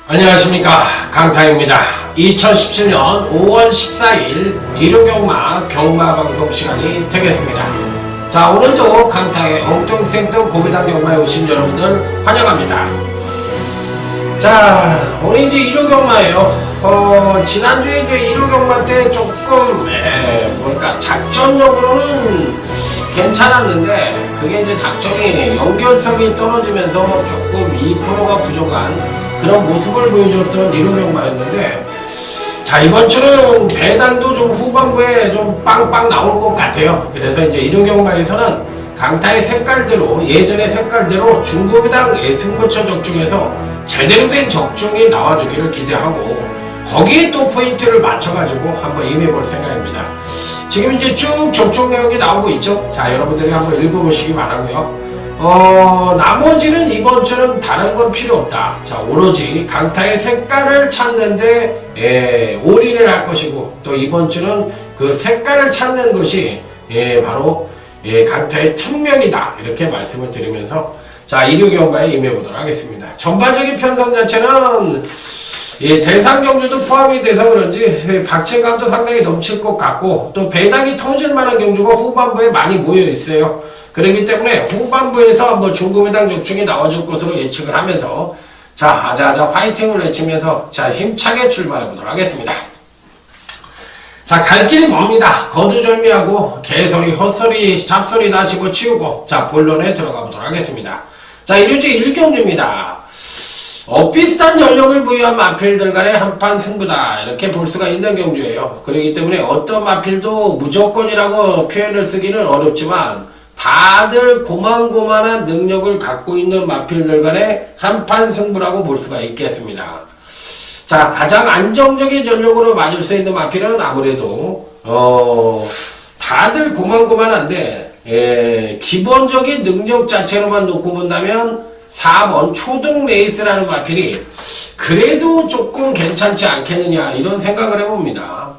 안녕하십니까, 강타입니다. 2017년 5월 14일 일요경마 경마방송 시간이 되겠습니다. 자, 오늘도 강타의 엉뚱생뚱 고배당 경마에 오신 여러분들 환영합니다. 자, 오늘 이제 일요경마예요. 지난주에 이제 일요경마 때 조금 작전적으로는 괜찮았는데 그게 이제 작전이 연결성이 떨어지면서 조금 2%가 부족한 그런 모습을 보여줬던 일요경마였는데, 자, 이번 주는 배당도 좀 후반부에 좀 빵빵 나올 것 같아요. 그래서 이제 일요경마에서는 강타의 색깔대로, 예전의 색깔대로 중고배당 승부처 적중에서 제대로 된 적중이 나와주기를 기대하고, 거기에 또 포인트를 맞춰가지고 한번 임해볼 생각입니다. 지금 이제 쭉 적중 내용이 나오고 있죠. 자, 여러분들이 한번 읽어보시기 바라고요. 나머지는 이번 주는 다른 건 필요 없다. 자, 오로지 강타의 색깔을 찾는데 올인을 할 것이고, 또 이번 주는 그 색깔을 찾는 것이 바로 강타의 특명이다, 이렇게 말씀을 드리면서 자, 일요경마에 임해보도록 하겠습니다. 전반적인 편성 자체는 대상 경주도 포함이 돼서 그런지 박진감도 상당히 넘칠 것 같고, 또 배당이 터질 만한 경주가 후반부에 많이 모여 있어요. 그렇기 때문에 후반부에서 한번 중고배당 적중이 나와줄 것으로 예측을 하면서 자, 아자아자 화이팅을 외치면서 자, 힘차게 출발해 보도록 하겠습니다. 자, 갈 길이 멉니다. 거두절미하고 개소리, 헛소리, 잡소리 다 집어치우고 자, 본론에 들어가 보도록 하겠습니다. 자, 일요제 1경주입니다. 비슷한 전력을 부여한 마필들 간의 한판 승부다, 이렇게 볼 수가 있는 경주예요. 그렇기 때문에 어떤 마필도 무조건이라고 표현을 쓰기는 어렵지만 다들 고만고만한 능력을 갖고 있는 마필들 간의 한판 승부라고 볼 수가 있겠습니다. 자, 가장 안정적인 전력으로 맞을 수 있는 마필은 아무래도 다들 고만고만한데 기본적인 능력 자체로만 놓고 본다면 4번 초등 레이스라는 마필이 그래도 조금 괜찮지 않겠느냐, 이런 생각을 해봅니다.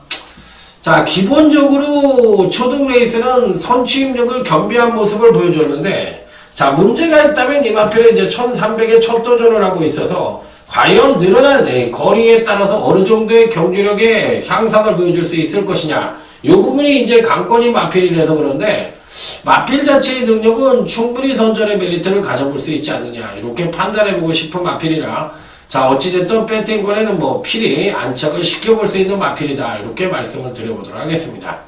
자, 기본적으로 초등 레이스는 선취입력을 겸비한 모습을 보여줬는데, 자, 문제가 있다면 이 마필은 이제 1300에 첫 도전을 하고 있어서 과연 늘어난 거리에 따라서 어느 정도의 경주력의 향상을 보여줄 수 있을 것이냐, 이 부분이 이제 관건인 마필이라서 그런데, 마필 자체의 능력은 충분히 선전의 메리트를 가져볼 수 있지 않느냐, 이렇게 판단해보고 싶은 마필이라, 자, 어찌됐든 배팅권에는 뭐 필히 안착을 시켜볼 수 있는 마필이다, 이렇게 말씀을 드려보도록 하겠습니다.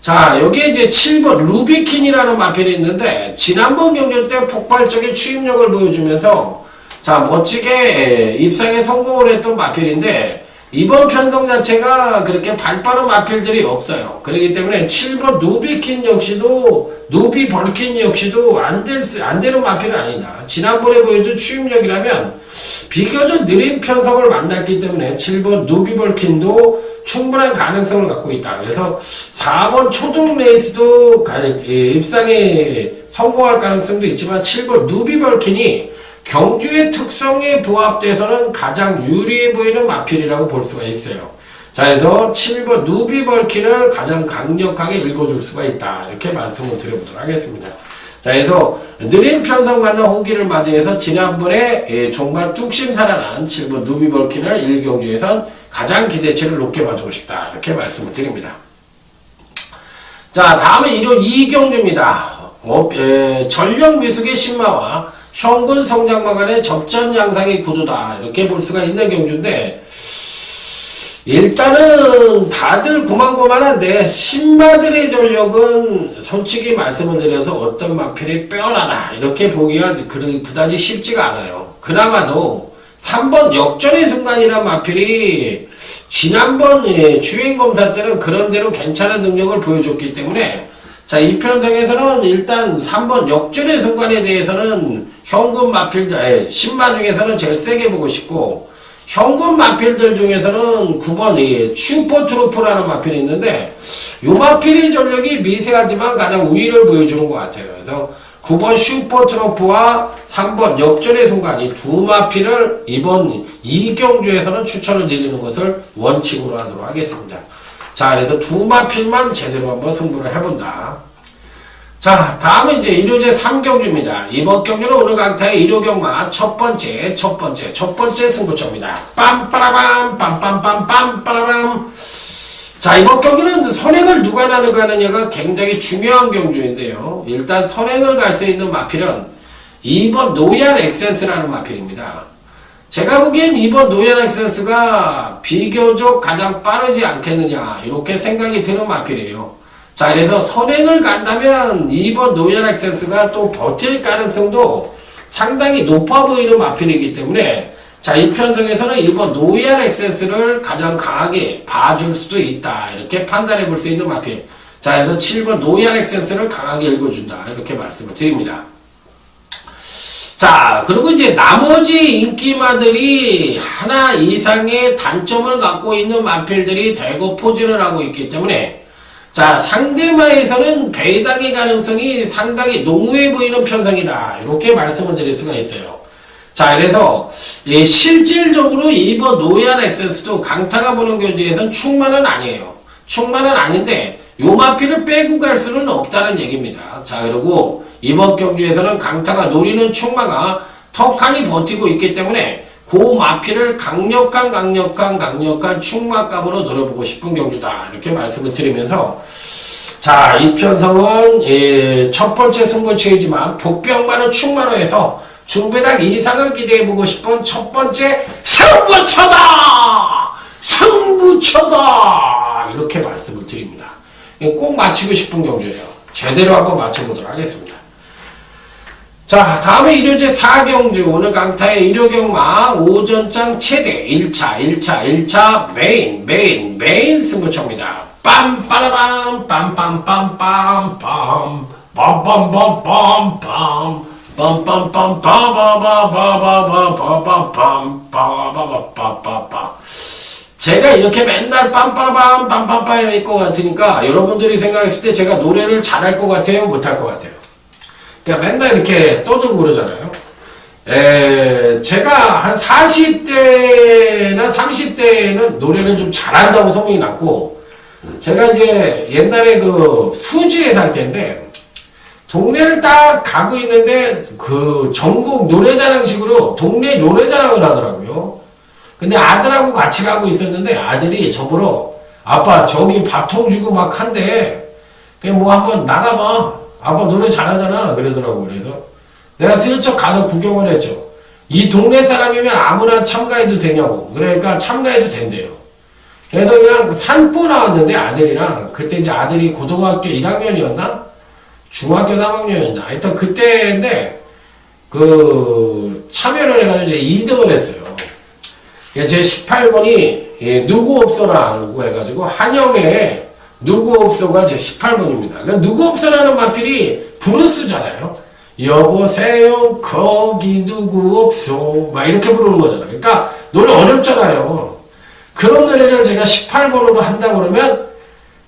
자, 여기에 이제 7번 루비킨이라는 마필이 있는데, 지난번 경주 때 폭발적인 추임력을 보여주면서 자, 멋지게 입상에 성공을 했던 마필인데, 이번 편성 자체가 그렇게 발빠른 마필들이 없어요. 그렇기 때문에 7번 누비킨 역시도, 누비 벌킨 역시도 안 되는 마필은 아니다. 지난번에 보여준 추임력이라면 비교적 느린 편성을 만났기 때문에 7번 누비 벌킨도 충분한 가능성을 갖고 있다. 그래서 4번 초등 레이스도 입상에 성공할 가능성도 있지만 7번 누비 벌킨이 경주의 특성에 부합돼서는 가장 유리해 보이는 마필이라고 볼 수가 있어요. 자, 그래서 7번 누비 벌킨을 가장 강력하게 읽어줄 수가 있다, 이렇게 말씀을 드려보도록 하겠습니다. 자, 그래서 느린 편성만한 호기를 맞이해서 지난번에 종반 뚝심 살아난 7번 누비 벌킨을 1경주에선 가장 기대치를 높게 봐주고 싶다, 이렇게 말씀을 드립니다. 자, 다음은 1호 2경주입니다. 전력 미숙의 신마와 현군 성장마 간의 접전 양상의 구도다, 이렇게 볼 수가 있는 경주인데, 일단은 다들 고만고만한데 신마들의 전력은 솔직히 말씀을 드려서 어떤 마필이 빼어나다, 이렇게 보기가 그다지 쉽지가 않아요. 그나마도 3번 역전의 순간이란 마필이 지난번 주행검사 때는 그런대로 괜찮은 능력을 보여줬기 때문에, 자, 이 편성에서는 일단 3번 역전의 순간에 대해서는 현금 마필들, 신마 중에서는 제일 세게 보고 싶고, 현금 마필들 중에서는 9번 이 슈퍼트로프라는 마필이 있는데 이 마필의 전력이 미세하지만 가장 우위를 보여주는 것 같아요. 그래서 9번 슈퍼트로프와 3번 역전의 순간 이 두 마필을 이번 이경주에서는 추천을 드리는 것을 원칙으로 하도록 하겠습니다. 자, 그래서 두 마필만 제대로 한번 승부를 해본다. 자, 다음은 이제 일요제 3경주입니다. 이번 경주는 오늘 강타의 일요경마 첫 번째 승부처입니다. 빰빠라밤, 빰빰빰빰, 자, 이번 경기는 선행을 누가 가느냐가 굉장히 중요한 경주인데요. 일단 선행을 갈 수 있는 마필은 2번 노얄 엑센스라는 마필입니다. 제가 보기엔 2번 노얄 엑센스가 비교적 가장 빠르지 않겠느냐 이렇게 생각이 드는 마필이에요. 자, 그래서 선행을 간다면 2번 노얄 엑센스가 또 버틸 가능성도 상당히 높아 보이는 마필이기 때문에 자, 이 편성에서는 2번 노얄 엑센스를 가장 강하게 봐줄 수도 있다. 이렇게 판단해 볼 수 있는 마필. 자, 그래서 7번 노얄 엑센스를 강하게 읽어준다. 이렇게 말씀을 드립니다. 자, 그리고 이제 나머지 인기마들이 하나 이상의 단점을 갖고 있는 마필들이 대거 포진을 하고 있기 때문에 자, 상대마에서는 배당의 가능성이 상당히 농후해 보이는 편성이다. 이렇게 말씀을 드릴 수가 있어요. 자, 그래서 실질적으로 2번 노얄 엑센스도 강타가 보는 경주에서는 충만은 아니에요. 충만은 아닌데 요 마필을 빼고 갈 수는 없다는 얘기입니다. 자, 그리고 이번 경주에서는 강타가 노리는 충마가 턱하니 버티고 있기 때문에 그 마필을 강력한 충마감으로 노려보고 싶은 경주다. 이렇게 말씀을 드리면서 자, 이 편성은 첫 번째 승부처이지만 복병만은 충마로 해서 중배당 이상을 기대해보고 싶은 첫 번째 승부처다! 이렇게 말씀을 드립니다. 꼭 맞히고 싶은 경주예요. 제대로 한번 맞춰보도록 하겠습니다. 자, 다음에 일요제 4경주 오늘 강타의 일요경마 오전장 최대 1차 메인 승부처입니다. 빰빠라밤 빰빰빰빰빰 빰빰빰빰빰빰 빰빰빰빰빰빰빰빰빰빰빰빰빰빰빰빰 제가 이렇게 맨날 빰빠라밤 빰빰빰 할 것 같으니까 여러분들이 생각했을 때 제가 노래를 잘할 것 같아요? 못할 것 같아요? 그냥 맨날 이렇게 떠들고 그러잖아요. 제가 한 40대나 30대에는 노래를 좀 잘한다고 소문이 났고, 제가 이제 옛날에 그 수지에 살 때인데, 동네를 딱 가고 있는데, 그 전국 노래자랑식으로 동네 노래자랑을 하더라고요. 근데 아들하고 같이 가고 있었는데, 아들이 저보러, 아빠, 저기 밥통 주고 막 한대. 그냥 뭐 한번 나가봐. 아빠 노래 잘하잖아. 그러더라고. 그래서 내가 슬쩍 가서 구경을 했죠. 이 동네 사람이면 아무나 참가해도 되냐고. 그러니까 참가해도 된대요. 그래서 그냥 산보 나왔는데 아들이랑 그때 이제 아들이 고등학교 1학년이었나? 중학교 3학년이었나? 하여튼 그때인데 그 참여를 해가지고 이제 2등을 했어요. 제 18번이 누구 없어라고 해가지고 한영의 누구 없어가 제 18번입니다. 그러니까 누구 없어라는 마필이 브루스잖아요. 여보세요 거기 누구 없어 막 이렇게 부르는 거잖아요. 그러니까 노래 어렵잖아요. 그런 노래를 제가 18번으로 한다 그러면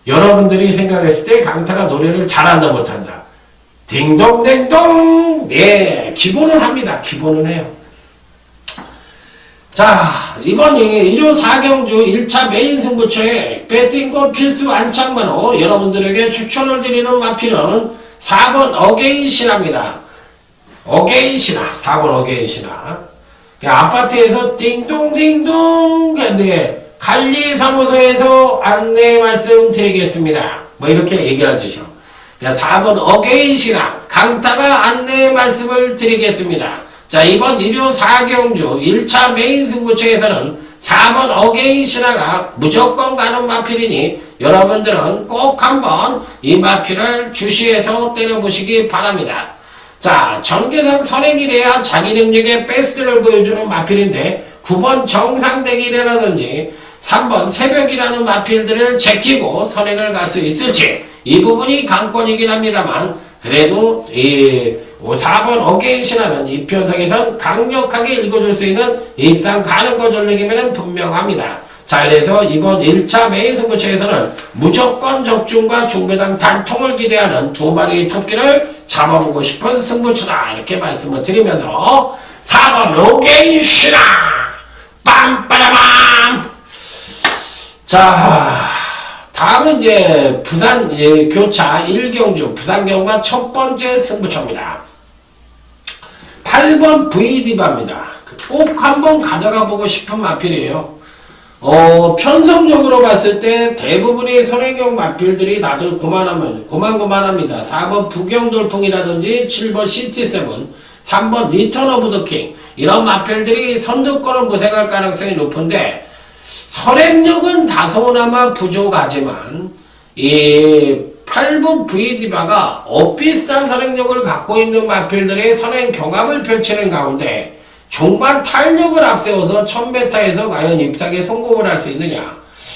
여러분들이 생각했을 때 강타가 노래를 잘한다 못한다. 딩동댕동 네 기본은 합니다. 기본은 해요. 자, 이번이 일요 4경주 1차 메인 승부처에 배팅골 필수 안착만으로 여러분들에게 추천을 드리는 마필은 4번 어게인신화입니다. 어게인신화, 4번 어게인신화. 아파트에서 띵동띵동 근데 관리사무소에서 안내 말씀 드리겠습니다. 뭐 이렇게 얘기하시죠. 4번 어게인신화, 강타가 안내 말씀을 드리겠습니다. 자, 이번 일요 4경주 1차 메인 승부처에서는 4번 어게인 신화가 무조건 가는 마필이니 여러분들은 꼭 한번 이 마필을 주시해서 때려보시기 바랍니다. 자, 전개상 선행이래야 자기 능력의 베스트를 보여주는 마필인데 9번 정상대기라든지 3번 새벽이라는 마필들을 제끼고 선행을 갈 수 있을지 이 부분이 관건이긴 합니다만 그래도 4번 어게인시라면 이 편성에선 강력하게 읽어줄 수 있는 입상 가능거 전략이면 분명합니다. 자, 그래서 이번 1차 메인 승부처에서는 무조건 적중과 중배당 단통을 기대하는 두 마리의 토끼를 잡아보고 싶은 승부처다. 이렇게 말씀을 드리면서 4번 어게인시라 빰빠라밤. 자, 다음은 이제 부산 교차 1경주 부산경마 첫 번째 승부처입니다. 8번 V디바입니다. 꼭 한번 가져가 보고 싶은 마필이에요. 편성적으로 봤을 때 대부분의 선행형 마필들이 다들 고만고만합니다. 4번 부경돌풍이라든지 7번 시티7, 3번 리턴 오브 더 킹, 이런 마필들이 선두권을 모색할 가능성이 높은데 선행력은 다소나마 부족하지만 이 8번 V디바가 엇비슷한 선행력을 갖고 있는 마필들의 선행 경합을 펼치는 가운데 종반 탄력을 앞세워서 1000m에서 과연 입상에 성공을 할 수 있느냐.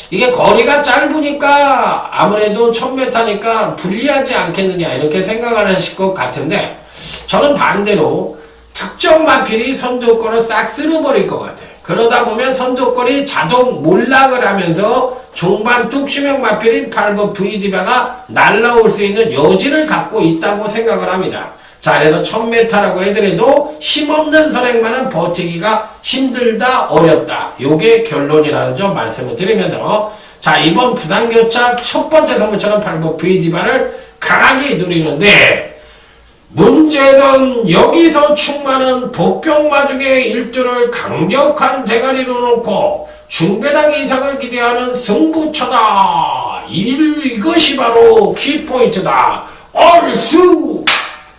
이게 거리가 짧으니까 아무래도 1000m니까 불리하지 않겠느냐 이렇게 생각을 하실 것 같은데 저는 반대로 특정 마필이 선두권을 싹 쓸어버릴 것 같아요. 그러다 보면 선두권이 자동 몰락을 하면서 종반 뚝심형 마필인 8번 V디바가 날라올 수 있는 여지를 갖고 있다고 생각을 합니다. 자, 그래서 1000m라고 해더라도 힘없는 선행만은 버티기가 힘들다, 어렵다. 요게 결론이라는 점 말씀을 드리면서 자, 이번 부산교차 첫 번째 선물처럼 8번 V디바를 강하게 누리는데 문제는 여기서 충만한 복병마중의 일두를 강력한 대가리로 놓고 중배당 이상을 기대하는 승부처다. 이것이 바로 키포인트다. 얼쑤!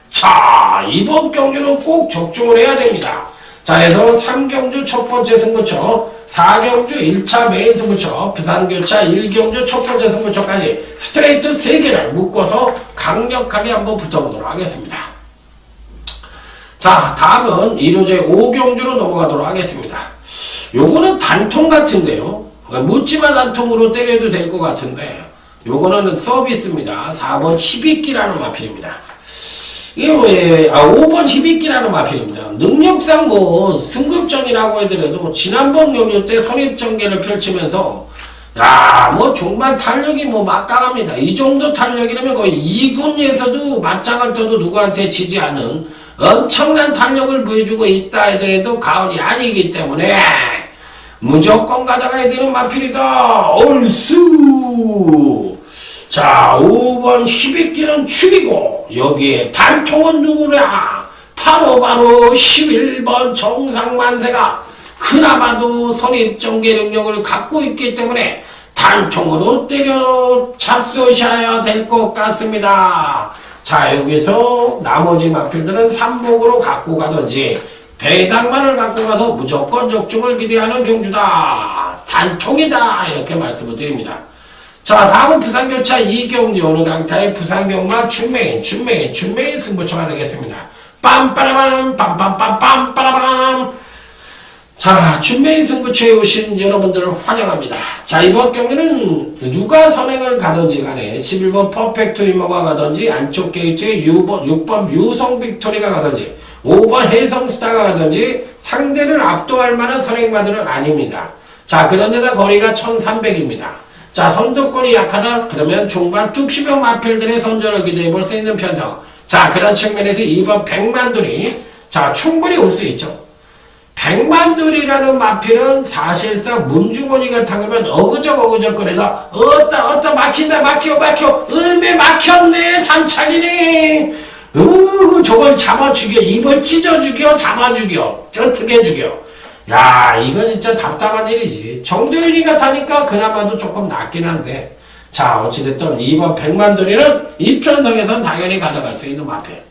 자, 이번 경주는 꼭 적중을 해야 됩니다. 자, 그래서 3경주 첫 번째 승부처, 4경주 1차 메인 승부처, 부산교차 1경주 첫 번째 승부처까지 스트레이트 3개를 묶어서 강력하게 한번 붙어보도록 하겠습니다. 자, 다음은 1호제 5경주로 넘어가도록 하겠습니다. 요거는 단통 같은데요. 묻지마 단통으로 때려도 될 것 같은데 요거는 서비스입니다. 4번 12끼라는 마필입니다. 이게 5번 12끼라는 마필입니다. 능력상 승급전이라고 해더라도 지난번 경주 때 선입전개를 펼치면서 종반 탄력이 막강합니다. 이 정도 탄력이라면 거의 2군에서도 맞짱을 떠도 누구한테 지지 않는 엄청난 탄력을 보여주고 있다 하더라도 가언이 아니기 때문에 무조건 가져가야 되는 마필이다. 얼쑤! 자, 5번 12끼는 줄이고 여기에 단통은 누구냐? 바로 11번 정상만세가 그나마도 선입전개 능력을 갖고 있기 때문에 단통으로 때려 잡수셔야 될 것 같습니다. 자, 여기서 나머지 마필들은 삼복으로 갖고 가든지 배당만을 갖고 가서 무조건 적중을 기대하는 경주다. 단통이다. 이렇게 말씀을 드립니다. 자, 다음은 부산교차 2경주 어느 강타의 부산경마 준메인 승부처가 되겠습니다. 빰빠라밤 빰빰빰빰빠라밤. 자, 준메인 승부처에 오신 여러분들을 환영합니다. 자, 이번 경기는 누가 선행을 가든지 간에 11번 퍼펙트 위머가 가든지 안쪽 게이트에 6번 유성 빅토리가 가든지 5번 해성스타가 가든지 상대를 압도할 만한 선행마들은 아닙니다. 자, 그런데다 거리가 1300입니다. 자, 선두권이 약하다? 그러면 종반 뚝심형 마필들의 선전을 기대해 볼 수 있는 편성. 자, 그런 측면에서 2번 백만돌이 자, 충분히 올 수 있죠. 백만돌이라는 마필은 사실상 문주머니가 타면 어그적거리다 막혀 음에 막혔네 삼찬이네 저걸 잡아 죽여 입을 찢어 죽여 잡아 죽여 쩌트게 죽여. 야, 이거 진짜 답답한 일이지. 정도윤이가 타니까 그나마도 조금 낫긴 한데 자, 어찌됐든 2번 백만돌이는 이편성에선 당연히 가져갈 수 있는 마필.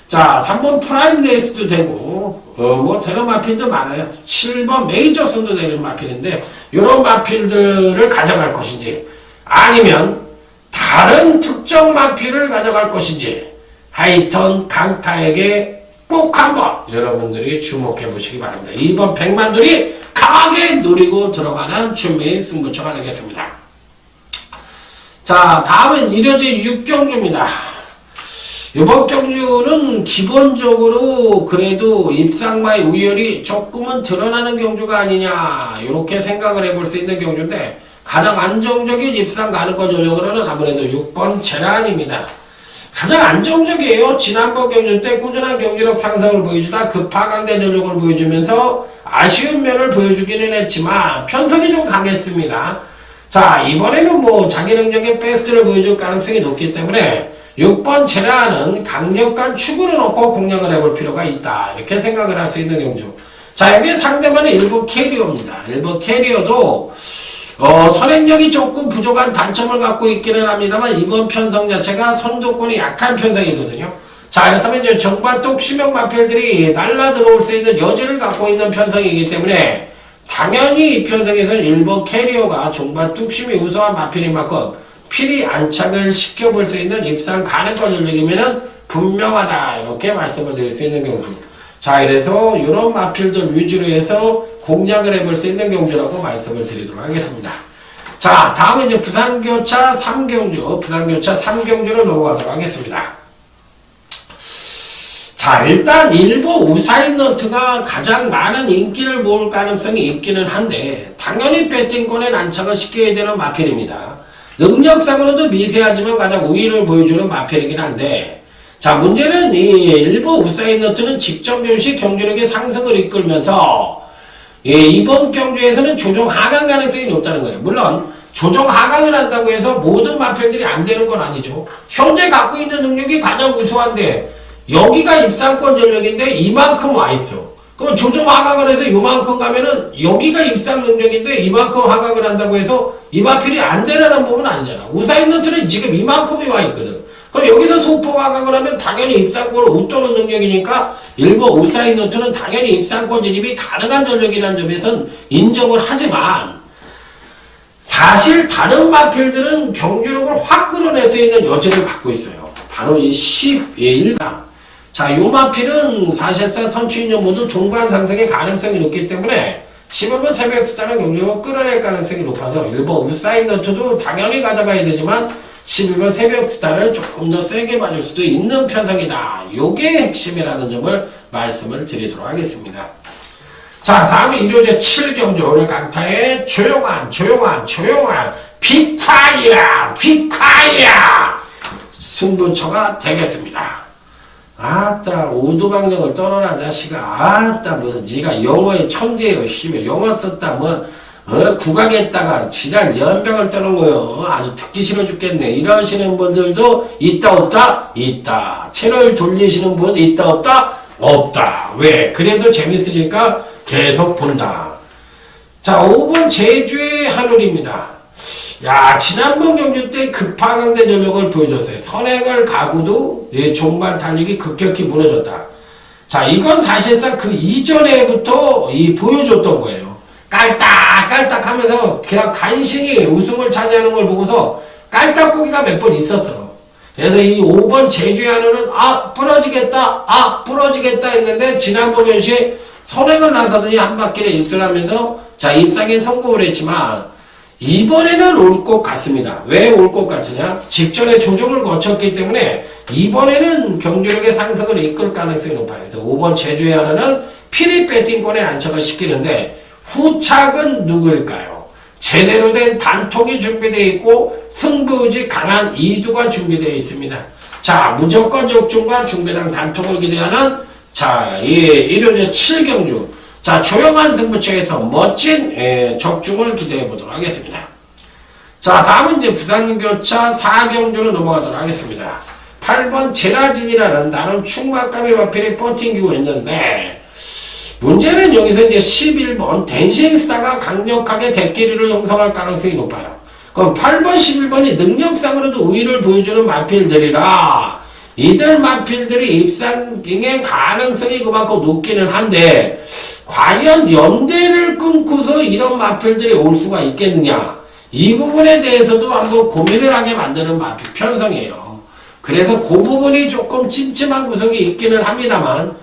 자, 3번 프라임 레이스도 되고 되는 마필도 많아요. 7번 메이저 승도 되는 마필인데 이런 마필들을 가져갈 것인지 아니면 다른 특정 마필을 가져갈 것인지 하여튼 강타에게 꼭 한번 여러분들이 주목해 보시기 바랍니다. 2번 백만돌이 강하게 노리고 들어가는 준비 승부처가 되겠습니다. 자, 다음은 1호제 6경주입니다. 이번 경주는 기본적으로 그래도 입상마의 우열이 조금은 드러나는 경주가 아니냐 이렇게 생각을 해볼 수 있는 경주인데 가장 안정적인 입상 가능권 전력으로는 아무래도 6번 제란입니다. 가장 안정적이에요. 지난번 경주 때 꾸준한 경기력 상승을 보여주다 급하강대 전력을 보여주면서 아쉬운 면을 보여주기는 했지만 편성이 좀 강했습니다. 자, 이번에는 뭐 자기 능력의 베스트를 보여줄 가능성이 높기 때문에 6번 제라는 강력한 축으로 놓고 공략을 해볼 필요가 있다. 이렇게 생각을 할 수 있는 경주. 자, 여기 상대방은 일본 캐리어입니다. 일본 캐리어도 선행력이 조금 부족한 단점을 갖고 있기는 합니다만 이번 편성 자체가 선두권이 약한 편성이거든요. 자, 그렇다면 이제 정반독 심형 마필들이 날라 들어올 수 있는 여지를 갖고 있는 편성이기 때문에 당연히 이 편성에서는 일본 캐리어가 정반뚝 심이 우수한 마필인 만큼 필히 안착을 시켜볼 수 있는 입상 가능권 전력이면은 분명하다. 이렇게 말씀을 드릴 수 있는 경주. 자, 그래서 이런 마필들 위주로 해서 공략을 해볼 수 있는 경주라고 말씀을 드리도록 하겠습니다. 자, 다음은 이제 부산교차 3경주, 부산교차 3경주로 넘어가도록 하겠습니다. 자, 일단 일본 우사인너트가 가장 많은 인기를 모을 가능성이 있기는 한데 당연히 배팅권에 안착을 시켜야 되는 마필입니다. 능력상으로도 미세하지만 가장 우위를 보여주는 마필이긴 한데 자, 문제는 이 일본 우사인너트는 직전 경시 경주력의 상승을 이끌면서 이번 경주에서는 조정 하강 가능성이 높다는 거예요. 물론 조정 하강을 한다고 해서 모든 마필들이 안 되는 건 아니죠. 현재 갖고 있는 능력이 가장 우수한데 여기가 입상권 전력인데 이만큼 와 있어. 그럼 조정 하강을 해서 요만큼 가면은 여기가 입상 능력인데 이만큼 하강을 한다고 해서 이 마필이 안 되라는 부분은 아니잖아. 우사인너트는 지금 이만큼이 와 있거든. 그럼 여기서 소폭 하강을 하면 당연히 입상권을 웃도는 능력이니까 일본 우사인너트는 당연히 입상권 진입이 가능한 전력이라는 점에선 인정을 하지만 사실 다른 마필들은 경주력을 확 끌어낼 수 있는 여지를 갖고 있어요. 바로 이 11강. 자, 요 마필은 사실상 선취인형 모두 동반 상승의 가능성이 높기 때문에 15번 새벽 스타는 경주력을 끌어낼 가능성이 높아서 일본 우사인너트도 당연히 가져가야 되지만 12번 새벽 스타를 조금 더 세게 맞을 수도 있는 편성이다. 요게 핵심이라는 점을 말씀을 드리도록 하겠습니다. 자, 다음에 일요제 7경주 오늘 강타의 조용한 비콰이어 승부처가 되겠습니다. 아따 오두방정을 떨어라 자식아. 아따 무슨 니가 영어의 천재예요. 씨발 영어 썼다 뭐 국악에다가 지랄 연병을 떠는 거요. 아주 듣기 싫어 죽겠네. 이러시는 분들도 있다 없다? 있다. 채널 돌리시는 분 있다 없다? 없다. 왜? 그래도 재밌으니까 계속 본다. 자, 5번 제주의 하늘입니다. 야, 지난번 경주 때 급하강대 전력을 보여줬어요. 선행을 가고도 종반 달리기 급격히 무너졌다. 자, 이건 사실상 그 이전에부터 보여줬던 거예요. 깔딱 하면서 그냥 간신히 우승을 차지하는 걸 보고서 깔딱 보기가 몇 번 있었어. 그래서 이 5번 제주의 하늘은 부러지겠다 했는데 지난번 경시 선행을 나서더니 한 바퀴를 입술하면서 자, 입상에 성공을 했지만 이번에는 올 것 같습니다. 왜 올 것 같으냐? 직전에 조정을 거쳤기 때문에 이번에는 경주력의 상승을 이끌 가능성이 높아요. 그래서 5번 제주의 하나는 피리 배팅권에 안착을 시키는데 후착은 누구일까요? 제대로 된 단통이 준비되어 있고 승부의지 강한 이두가 준비되어 있습니다. 자, 무조건 적중과 중배당 단통을 기대하는 자, 일요제 7경주. 자, 조용한 승부처에서 멋진 적중을 기대해 보도록 하겠습니다. 자, 다음은 이제 부산교차 4경주로 넘어가도록 하겠습니다. 8번 제라진이라는 나름 충만감의 마필이 버팅기고 있는데 문제는 여기서 이제 11번 댄싱스타가 강력하게 대끼리를 형성할 가능성이 높아요. 그럼 8번, 11번이 능력상으로도 우위를 보여주는 마필들이라 이들 마필들이 입상의 가능성이 그만큼 높기는 한데 과연 연대를 끊고서 이런 마필들이 올 수가 있겠느냐, 이 부분에 대해서도 한번 고민을 하게 만드는 마필 편성이에요. 그래서 그 부분이 조금 찜찜한 구석이 있기는 합니다만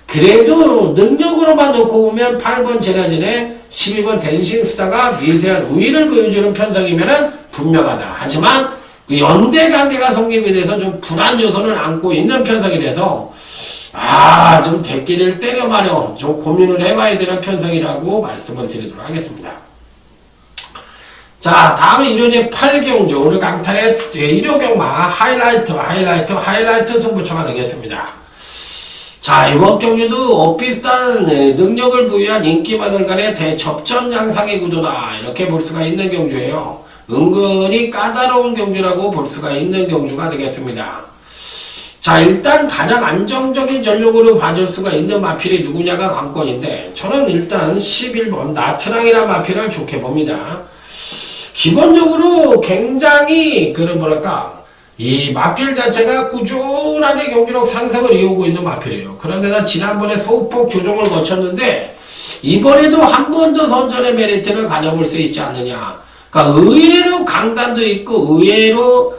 그래도 능력으로만 놓고 보면 8번 제라진에 12번 댄싱스타가 미세한 우위를 보여주는 편성이면은 분명하다. 하지만 그 연대 관계가 성립이 돼서 좀 불안 요소를 안고 있는 편성이라서 좀 대끼를 때려 마련 좀 고민을 해봐야 되는 편성이라고 말씀을 드리도록 하겠습니다. 자, 다음은 일요제 8경주 우리 강타의 일요경마 하이라이트 승부처가 되겠습니다. 자, 이번 경주도 비슷한 능력을 부여한 인기마들 간의 대접전 양상의 구조다 이렇게 볼 수가 있는 경주예요. 은근히 까다로운 경주라고 볼 수가 있는 경주가 되겠습니다. 자, 일단 가장 안정적인 전력으로 봐줄 수가 있는 마필이 누구냐가 관건인데 저는 일단 11번 나트랑이라는 마필을 좋게 봅니다. 기본적으로 굉장히 이 마필 자체가 꾸준하게 경기력 상승을 이루고 있는 마필이에요. 그런데다 지난번에 소폭 조정을 거쳤는데 이번에도 한 번 더 선전의 메리트를 가져볼 수 있지 않느냐. 그러니까 의외로 강단도 있고 의외로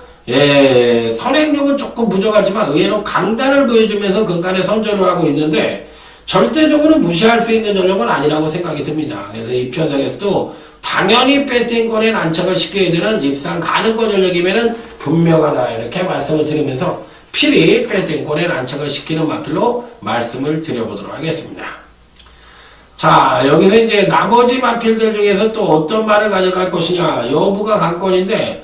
선행력은 조금 부족하지만 의외로 강단을 보여주면서 근간에 선전을 하고 있는데 절대적으로 무시할 수 있는 전력은 아니라고 생각이 듭니다. 그래서 이 편성에서도 당연히 배팅권에 난처가 시켜야 되는 입상 가능거 전력이면은 분명하다 이렇게 말씀을 드리면서 필히 배팅권에 난처가 시키는 마필로 말씀을 드려보도록 하겠습니다. 자, 여기서 이제 나머지 마필들 중에서 또 어떤 말을 가져갈 것이냐 여부가 관건인데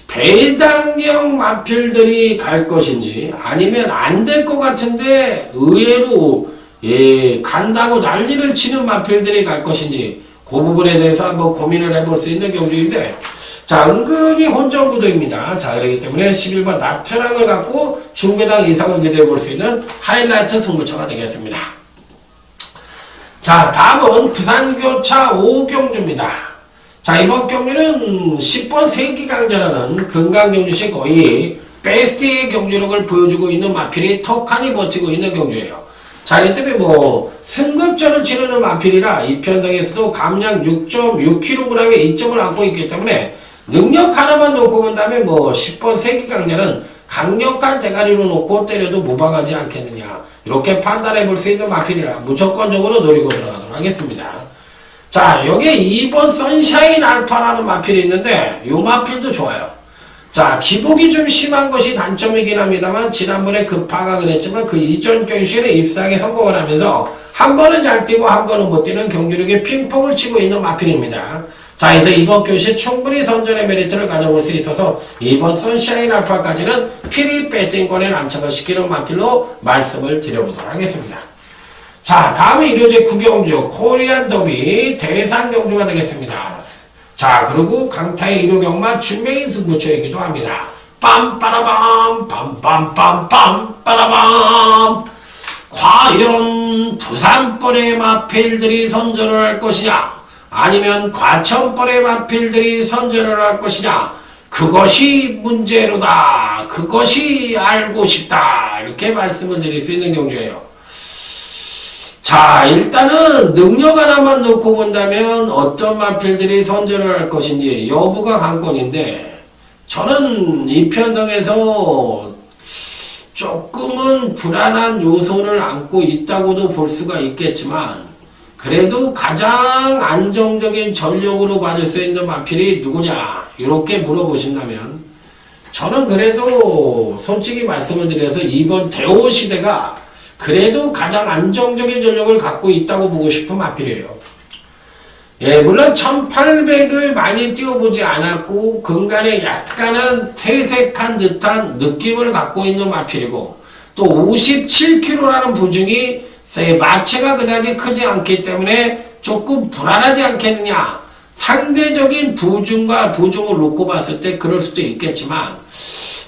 배당형 마필들이 갈 것인지 아니면 안 될 것 같은데 의외로 간다고 난리를 치는 마필들이 갈 것인지 그 부분에 대해서 한번 고민을 해볼 수 있는 경주인데 자, 은근히 혼전구도입니다. 자, 그렇기 때문에 11번 나트랑을 갖고 중배당 이상을 기대해 볼 수 있는 하이라이트 승부처가 되겠습니다. 자, 다음은 부산교차 5경주입니다. 자, 이번 경주는 10번 세기강자라는 금강경주시 거의 베스트의 경주력을 보여주고 있는 마필이 턱하니 버티고 있는 경주예요. 자, 이 때문에 승급전을 치르는 마필이라 이 편성에서도 감량 6.6kg의 이점을 안고 있기 때문에 능력 하나만 놓고 본다면 10번 세기강자는 강력한 대가리로 놓고 때려도 무방하지 않겠느냐. 이렇게 판단해 볼 수 있는 마필이라 무조건적으로 노리고 들어가도록 하겠습니다. 자, 여기에 2번 선샤인 알파라는 마필이 있는데 이 마필도 좋아요. 자, 기복이 좀 심한 것이 단점이긴 합니다만 지난번에 급하강을 했지만 그 이전 경주에는 입상에 성공을 하면서 한 번은 잘 뛰고 한 번은 못 뛰는 경주력에 핑퐁을 치고 있는 마필입니다. 자, 그래서 이번 교시 충분히 선전의 메리트를 가져볼 수 있어서 이번 선샤인 알파까지는 필히 배팅권에 난처를 시키는 마필로 말씀을 드려보도록 하겠습니다. 자, 다음에 일요제 9경주 코리안 더비 대상 경주가 되겠습니다. 자, 그리고 강타의 일요경마 준메인 승부처이기도 합니다. 빰빠라밤 빰빰빰빰 빠라밤 과연 부산벌의 마필들이 선전을 할 것이냐 아니면 과천벌의 마필들이 선전을 할 것이냐 그것이 문제로다. 그것이 알고 싶다. 이렇게 말씀을 드릴 수 있는 경주예요. 자, 일단은 능력 하나만 놓고 본다면 어떤 마필들이 선전을 할 것인지 여부가 관건인데 저는 이 편성에서 조금은 불안한 요소를 안고 있다고도 볼 수가 있겠지만 그래도 가장 안정적인 전력으로 받을 수 있는 마필이 누구냐 이렇게 물어보신다면 저는 그래도 솔직히 말씀을 드려서 이번 대호시대가 그래도 가장 안정적인 전력을 갖고 있다고 보고 싶은 마필이에요. 예, 물론 1800을 많이 뛰어보지 않았고 근간에 약간은 퇴색한 듯한 느낌을 갖고 있는 마필이고 또 57kg라는 부중이 마체가 그다지 크지 않기 때문에 조금 불안하지 않겠느냐. 상대적인 부중과 부중을 놓고 봤을 때 그럴 수도 있겠지만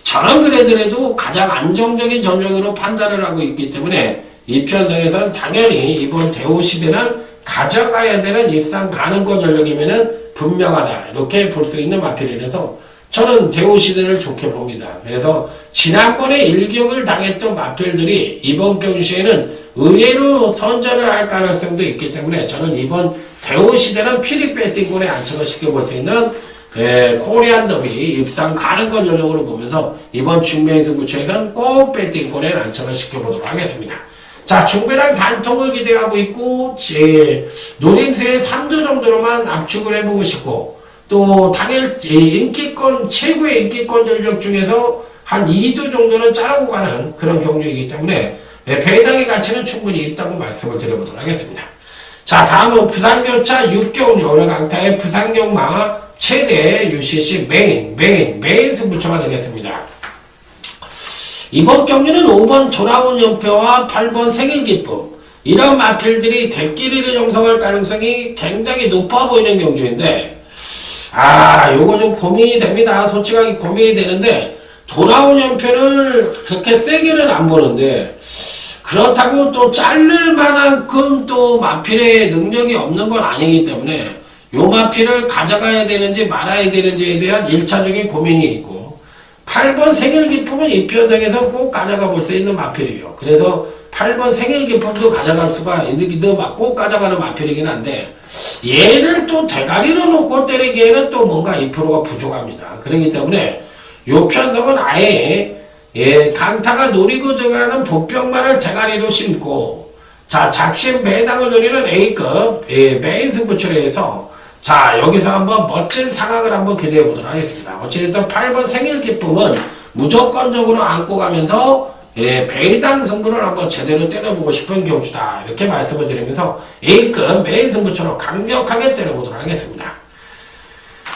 저는 그래도 가장 안정적인 전력으로 판단을 하고 있기 때문에 이 편성에서는 당연히 이번 대호시대는 가져가야 되는 입상 가능거 전력이면은 분명하다. 이렇게 볼 수 있는 마필이라서 저는 대호시대를 좋게 봅니다. 그래서 지난번에 일격을 당했던 마필들이 이번 경주에는 의외로 선전을 할 가능성도 있기 때문에 저는 이번 대호시대는 필히 배팅권에 안착을 시켜볼 수 있는 코리안 더비 입상 가능거 전력으로 보면서 이번 중매인 승부처에서는 꼭 배팅권에 안착을 시켜보도록 하겠습니다. 자, 중배당 단통을 기대하고 있고 제 노림수의 3두 정도로만 압축을 해보고 싶고 또 당일 인기권, 최고의 인기권 전력 중에서 한 2두 정도는 자르고 가는 그런 경주이기 때문에 배당의 가치는 충분히 있다고 말씀을 드려보도록 하겠습니다. 자, 다음은 부산교차 6경주 오늘 강타의 부산경마 최대 UCC 메인 승부처가 되겠습니다. 이번 경주는 5번 돌아온 연표와 8번 생일기쁨 이런 마필들이 대끼리를 형성할 가능성이 굉장히 높아 보이는 경주인데 요거 좀 고민이 됩니다. 솔직하게 고민이 되는데 돌아온 연표를 그렇게 세게는 안 보는데 그렇다고 또 자를 만큼 또 마필의 능력이 없는 건 아니기 때문에 요 마필을 가져가야 되는지 말아야 되는지에 대한 1차적인 고민이 있고 8번 생일기쁨은 이 편성에서 꼭 가져가 볼 수 있는 마필이에요. 그래서 8번 생일기쁨도 가져갈 수가 있는 꼭 가져가는 마필이긴 한데 얘를 또 대가리로 놓고 때리기에는 또 뭔가 2%가 부족합니다. 그렇기 때문에 요 편성은 아예 강타가 노리고 들어가는 보병만을 대가리로 심고 자 작심 배당을 노리는 A급 메인 승부처로 해서 자 여기서 한번 멋진 상황을 한번 기대해 보도록 하겠습니다. 어쨌든 8번 생일기쁨은 무조건적으로 안고 가면서 배당 승부를 한번 제대로 때려보고 싶은 경주다 이렇게 말씀을 드리면서 A급 메인 승부처럼 강력하게 때려보도록 하겠습니다.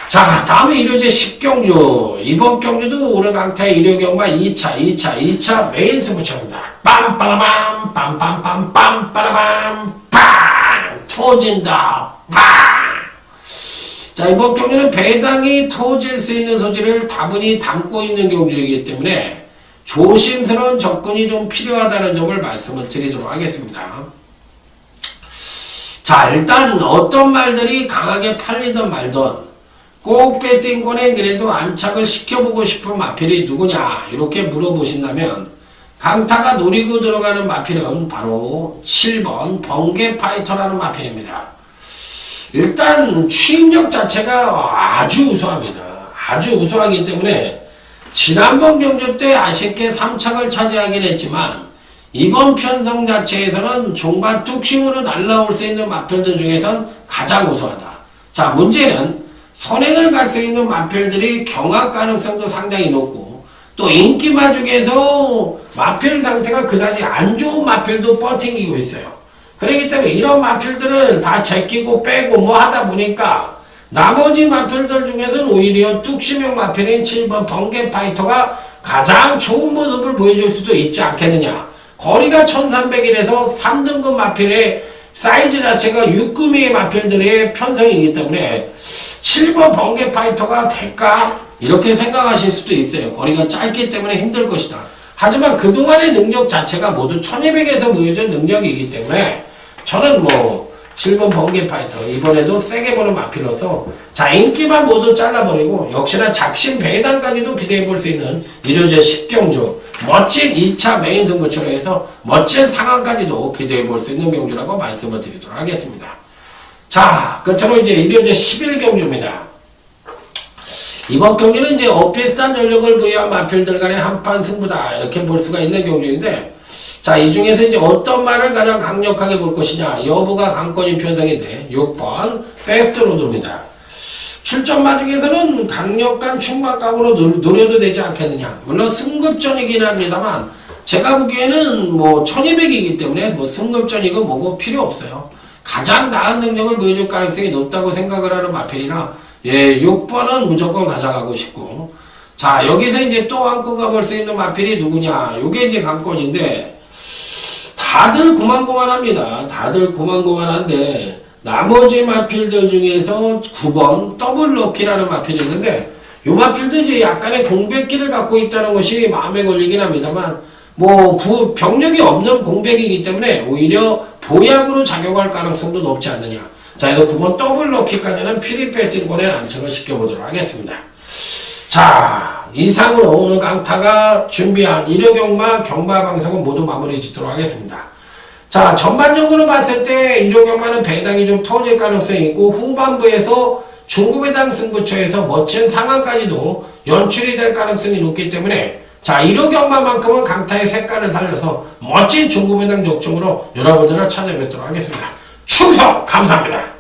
자 다음에 일요제 10경주 이번 경주도 오늘 강타의 일요경마 2차 메인 승부처입니다. 빰빠라밤 빰빰빰빰 빠라밤 빵 터진다 빵. 자 이번 경주는 배당이 터질 수 있는 소지를 다분히 담고 있는 경주이기 때문에 조심스러운 접근이 좀 필요하다는 점을 말씀을 드리도록 하겠습니다. 자 일단 어떤 말들이 강하게 팔리던 말던 꼭 배팅권에 그래도 안착을 시켜보고 싶은 마필이 누구냐 이렇게 물어보신다면 강타가 노리고 들어가는 마필은 바로 7번 번개파이터라는 마필입니다. 일단 추임력 자체가 아주 우수합니다. 아주 우수하기 때문에 지난번 경주 때 아쉽게 3착을 차지하긴 했지만 이번 편성 자체에서는 종반 뚝심으로 날라올 수 있는 마필들 중에선 가장 우수하다. 자 문제는 선행을 갈 수 있는 마필들이 경합 가능성도 상당히 높고 또 인기마 중에서 마필 상태가 그다지 안 좋은 마필도 뻗팅기고 있어요. 그렇기 때문에 이런 마필들을 다 제끼고 빼고 뭐 하다 보니까 나머지 마필들 중에서는 오히려 뚝심형 마필인 7번 번개파이터가 가장 좋은 모습을 보여줄 수도 있지 않겠느냐. 거리가 1300이라서 3등급 마필의 사이즈 자체가 6금의 마필들의 편성이기 때문에 7번 번개파이터가 될까? 이렇게 생각하실 수도 있어요. 거리가 짧기 때문에 힘들 것이다. 하지만 그동안의 능력 자체가 모두 1200에서 보여준 능력이기 때문에 저는 뭐 7번 번개파이터 이번에도 세게 보는 마필로서 자 인기만 모두 잘라버리고 역시나 작심 배당까지도 기대해볼 수 있는 일요제 10경주 멋진 2차 메인 승부처로 해서 멋진 상황까지도 기대해볼 수 있는 경주라고 말씀을 드리도록 하겠습니다. 자 끝으로 이제 일요제 11경주입니다. 이번 경주는 이제 오피스탄 전력을 부여한 마필들 간의 한판 승부다 이렇게 볼 수가 있는 경주인데 자, 이 중에서 이제 어떤 말을 가장 강력하게 볼 것이냐. 여부가 관건인 편성인데 6번 베스트 로드입니다. 출전마 중에서는 강력한 충만감으로 노려도 되지 않겠느냐. 물론 승급전이긴 합니다만 제가 보기에는 뭐 1200이기 때문에 뭐 승급전이고 뭐고 필요 없어요. 가장 나은 능력을 보여줄 가능성이 높다고 생각을 하는 마필이라 6번은 무조건 가져가고 싶고 자, 여기서 이제 또 안고 가볼 수 있는 마필이 누구냐. 요게 이제 관건인데 다들 고만고만합니다. 다들 고만고만한데 나머지 마필들 중에서 9번 더블 럭키라는 마필이 있는데 이 마필도 이제 약간의 공백기를 갖고 있다는 것이 마음에 걸리긴 합니다만 뭐 병력이 없는 공백이기 때문에 오히려 보약으로 작용할 가능성도 높지 않느냐. 자, 그래서 9번 더블 럭키까지는 피리 배팅권에 안착을 시켜보도록 하겠습니다. 자, 이상으로 오늘 강타가 준비한 일요경마 경마방송은 모두 마무리 짓도록 하겠습니다. 자, 전반적으로 봤을 때 일요경마는 배당이 좀 터질 가능성이 있고 후반부에서 중구배당 승부처에서 멋진 상황까지도 연출이 될 가능성이 높기 때문에 자, 일요경마만큼은 강타의 색깔을 살려서 멋진 중구배당 적중으로 여러분들을 찾아뵙도록 하겠습니다. 충성! 감사합니다.